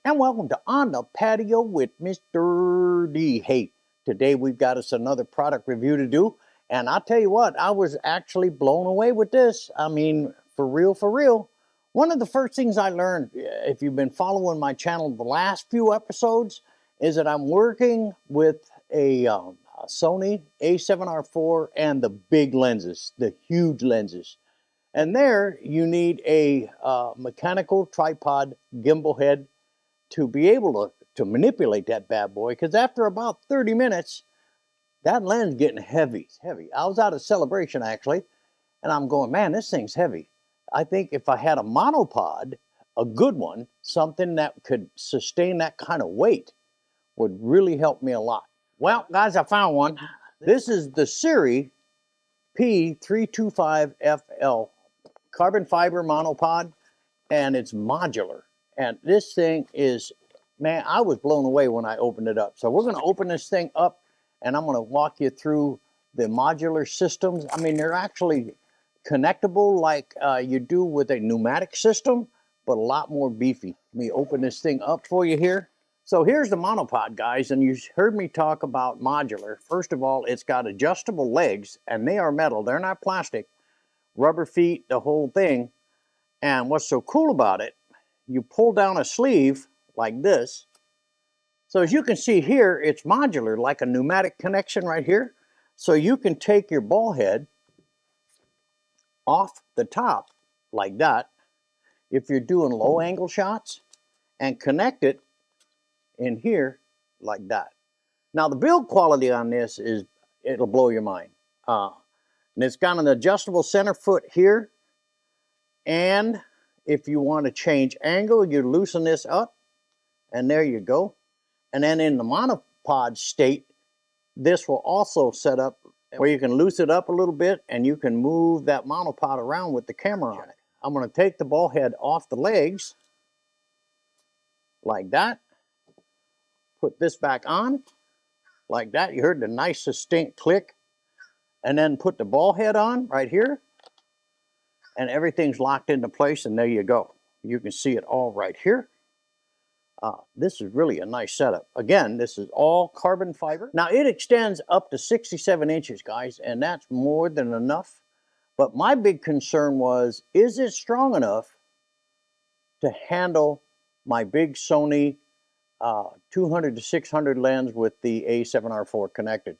and welcome to On the Patio with Mr. D. Hey, today we've got us another product review to do, and I'll tell you what, I was actually blown away with this. I mean, for real, for real. One of the first things I learned, if you've been following my channel the last few episodes, is that I'm working with a Sony A7R4 and the big lenses, the huge lenses. And there you need a mechanical tripod gimbal head to be able to manipulate that bad boy, because after about 30 minutes, that lens getting heavy, heavy. I was out of Celebration actually, and I'm going, man, this thing's heavy. I think if I had a monopod, a good one, something that could sustain that kind of weight would really help me a lot. Well, guys, I found one. This is the Sirui P325FL carbon fiber monopod, and it's modular. And this thing is, man, I was blown away when I opened it up. So we're going to open this thing up, and I'm going to walk you through the modular systems. I mean, they're actually connectable like you do with a pneumatic system, but a lot more beefy. Let me open this thing up for you here. So here's the monopod, guys, and you heard me talk about modular. First of all, it's got adjustable legs, and they are metal. They're not plastic. Rubber feet, the whole thing. And what's so cool about it, you pull down a sleeve like this. So as you can see here, it's modular, like a pneumatic connection right here. So you can take your ball head off the top like that if you're doing low angle shots, and connect it in here like that. Now the build quality on this is, it'll blow your mind. And it's got an adjustable center foot here, and if you want to change angle, you loosen this up, and there you go. And then in the monopod state, this will also set up where you can loosen it up a little bit, and you can move that monopod around with the camera on it. I'm going to take the ball head off the legs like that. Put this back on like that. You heard the nice distinct click. And then put the ball head on right here, and everything's locked into place, and there you go. You can see it all right here. This is really a nice setup. Again, this is all carbon fiber. Now it extends up to 67 inches, guys, and that's more than enough. But my big concern was, is it strong enough to handle my big Sony 200 to 600 lens with the A7R4 connected?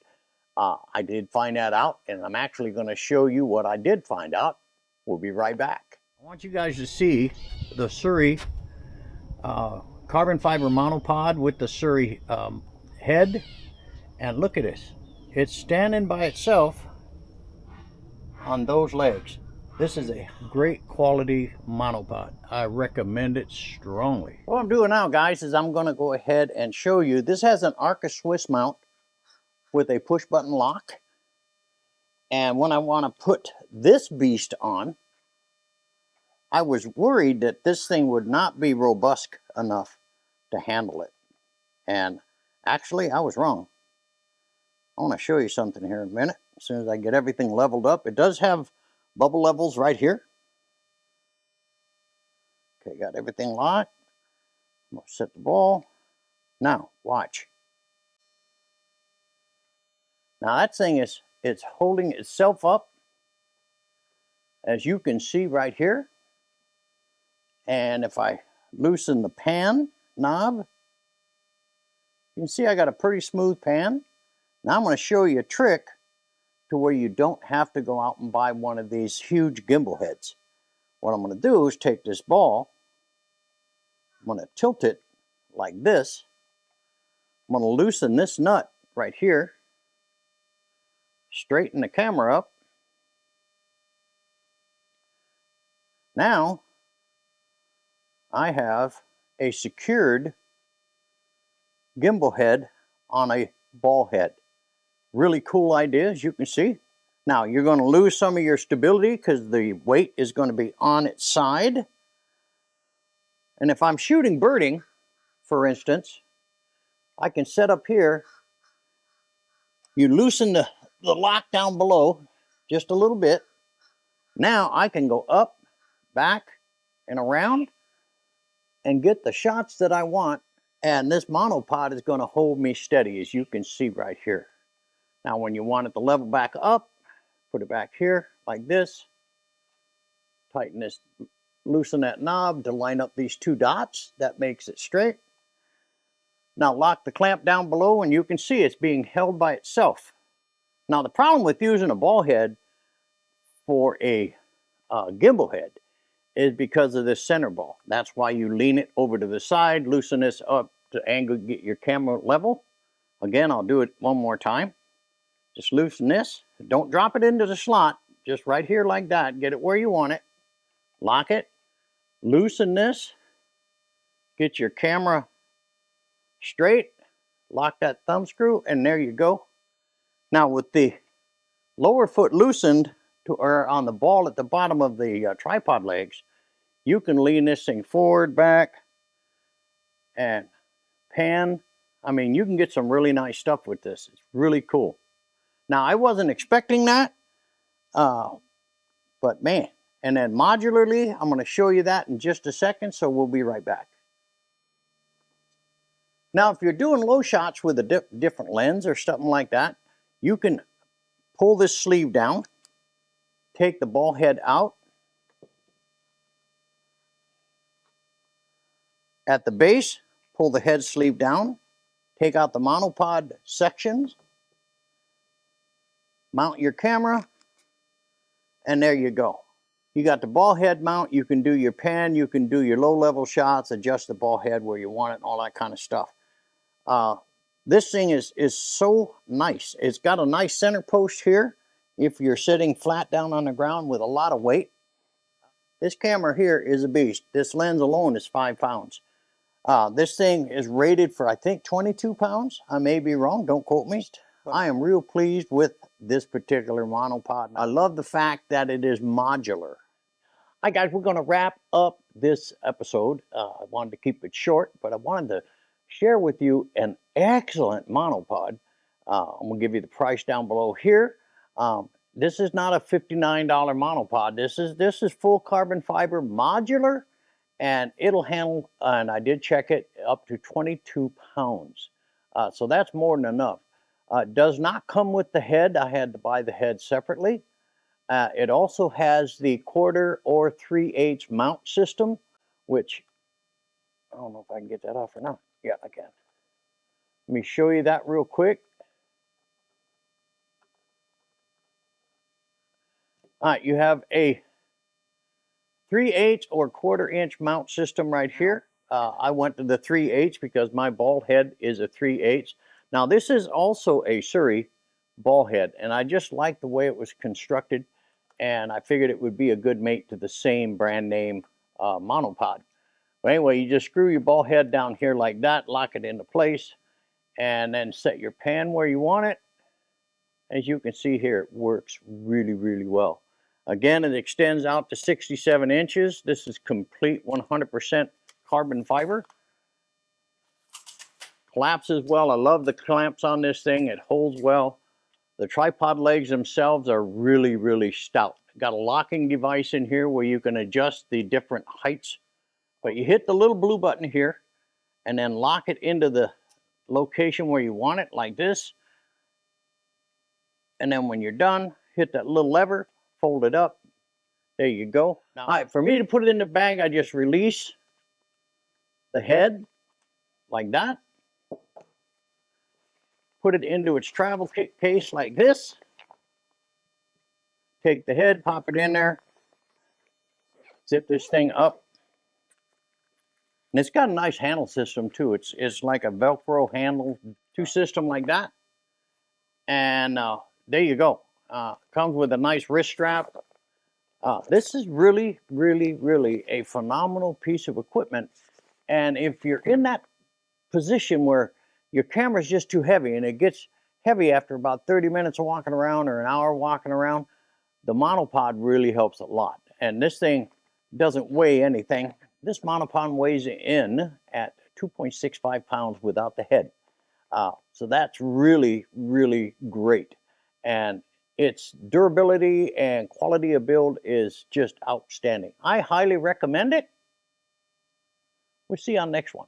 I did find that out, and I'm actually going to show you what I did find out. We'll be right back. I want you guys to see the Sirui carbon fiber monopod with the Sirui head, and look at this. It's standing by itself on those legs. This is a great quality monopod. I recommend it strongly. What I'm doing now, guys, is I'm going to go ahead and show you. This has an Arca Swiss mount with a push button lock, and when I want to put this beast on, I was worried that this thing would not be robust enough to handle it, and actually I was wrong. I want to show you something here in a minute. As soon as I get everything leveled up, it does have bubble levels right here. Okay, got everything locked. I'm going to set the ball. Now watch. Now that thing is, it's holding itself up, as you can see right here. And if I loosen the pan knob, you can see I got a pretty smooth pan. Now I'm going to show you a trick to where you don't have to go out and buy one of these huge gimbal heads. What I'm going to do is take this ball, I'm going to tilt it like this. I'm going to loosen this nut right here, straighten the camera up. Now I have a secured gimbal head on a ball head. Really cool idea, as you can see. Now you're going to lose some of your stability because the weight is going to be on its side. And if I'm shooting birding, for instance, I can set up here. You loosen the lock down below just a little bit. Now I can go up, back, and around. and get the shots that I want. And this monopod is going to hold me steady, as you can see right here. Now, when you want it to level back up, put it back here like this. Tighten this, loosen that knob to line up these two dots. That makes it straight. Now lock the clamp down below and you can see it's being held by itself. Now the problem with using a ball head for a gimbal head is because of this center ball. That's why you lean it over to the side, loosen this up to angle, get your camera level. Again, I'll do it one more time. Just loosen this. Don't drop it into the slot. Just right here like that. Get it where you want it. Lock it. Loosen this. Get your camera straight. Lock that thumb screw and there you go. Now with the lower foot loosened or on the ball at the bottom of the tripod legs, you can lean this thing forward, back, and pan. I mean, you can get some really nice stuff with this. It's really cool. Now, I wasn't expecting that, but man. And then modularly, I'm going to show you that in just a second, so we'll be right back. Now, if you're doing low shots with a different lens or something like that, you can pull this sleeve down, take the ball head out. At the base, pull the head sleeve down, take out the monopod sections, mount your camera, and there you go. You got the ball head mount, you can do your pan, you can do your low level shots, adjust the ball head where you want it, and all that kind of stuff. This thing is so nice. It's got a nice center post here if you're sitting flat down on the ground with a lot of weight. This camera here is a beast. This lens alone is 5 pounds. This thing is rated for, I think, 22 pounds. I may be wrong, don't quote me. I am real pleased with this particular monopod. I love the fact that it is modular. Hi guys, we're going to wrap up this episode. I wanted to keep it short, but I wanted to share with you an excellent monopod. I'm going to give you the price down below here. This is not a $59 monopod. This is full carbon fiber modular, and it'll handle, and I did check it, up to 22 pounds. So that's more than enough. Does not come with the head. I had to buy the head separately. It also has the 1/4 or 3/8 mount system, which I don't know if I can get that off or not. Yeah, I can. Let me show you that real quick. All right, you have a 3/8 or 1/4 inch mount system right here. I went to the 3/8 because my ball head is a 3/8. Now this is also a Sirui ball head, and I just like the way it was constructed, and I figured it would be a good mate to the same brand name monopod. But anyway, you just screw your ball head down here like that, lock it into place, and then set your pan where you want it. As you can see here, it works really, really well. Again, it extends out to 67 inches. This is complete 100% carbon fiber. Collapses well. I love the clamps on this thing. It holds well. The tripod legs themselves are really, really stout. Got a locking device in here where you can adjust the different heights. But you hit the little blue button here and then lock it into the location where you want it, like this. And then when you're done, hit that little lever, fold it up. There you go. Now, all right, for me to put it in the bag, I just release the head like that. Put it into its travel case like this. Take the head, pop it in there. Zip this thing up. And it's got a nice handle system too. It's like a Velcro handle system like that. And there you go. Comes with a nice wrist strap. This is really, really, really a phenomenal piece of equipment. And if you're in that position where your camera's just too heavy, and it gets heavy after about 30 minutes of walking around or an hour walking around, the monopod really helps a lot. And this thing doesn't weigh anything. This monopod weighs in at 2.65 pounds without the head. So that's really, really great. And its durability and quality of build is just outstanding. I highly recommend it. We'll see you on the next one.